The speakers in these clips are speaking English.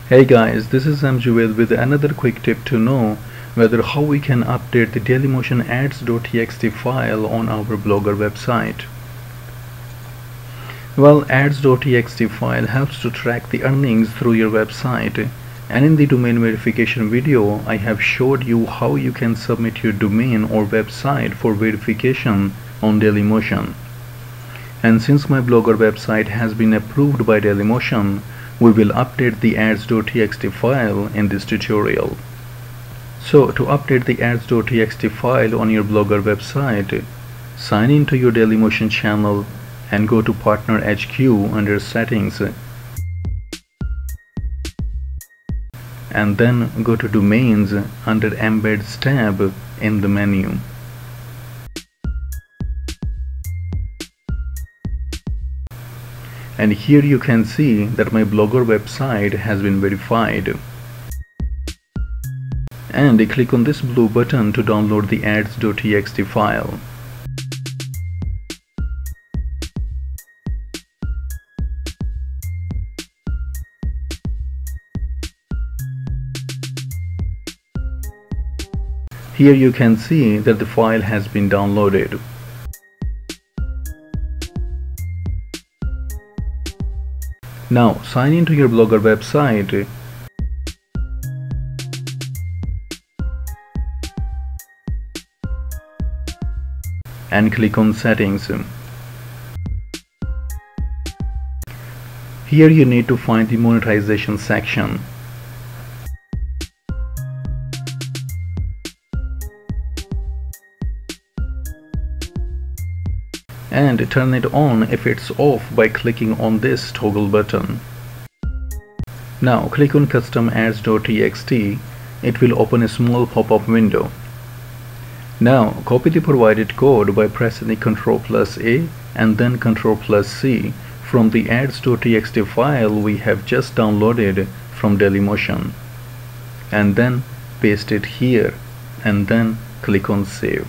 Hey guys, this is mjaved with another quick tip to know whether how we can update the Dailymotion Ads.txt file on our Blogger website. Well, Ads.txt file helps to track the earnings through your website, and in the domain verification video I have showed you how you can submit your domain or website for verification on Dailymotion. And since my Blogger website has been approved by Dailymotion, we will update the ads.txt file in this tutorial. So to update the ads.txt file on your Blogger website, sign in to your Dailymotion channel and go to Partner HQ under Settings, and then go to Domains under Embeds tab in the menu. And here you can see that my Blogger website has been verified. And click on this blue button to download the ads.txt file. Here you can see that the file has been downloaded. Now sign into your Blogger website and click on Settings. Here you need to find the monetization section. And turn it on if it's off by clicking on this toggle button. Now click on Custom Ads.txt. It will open a small pop-up window. Now copy the provided code by pressing the Ctrl+A and then Ctrl+C from the ads.txt file we have just downloaded from Dailymotion, and then paste it here and then click on Save.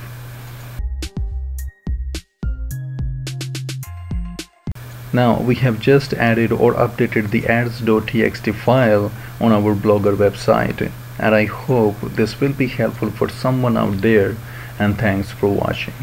Now we have just added or updated the ads.txt file on our Blogger website, and I hope this will be helpful for someone out there, and thanks for watching.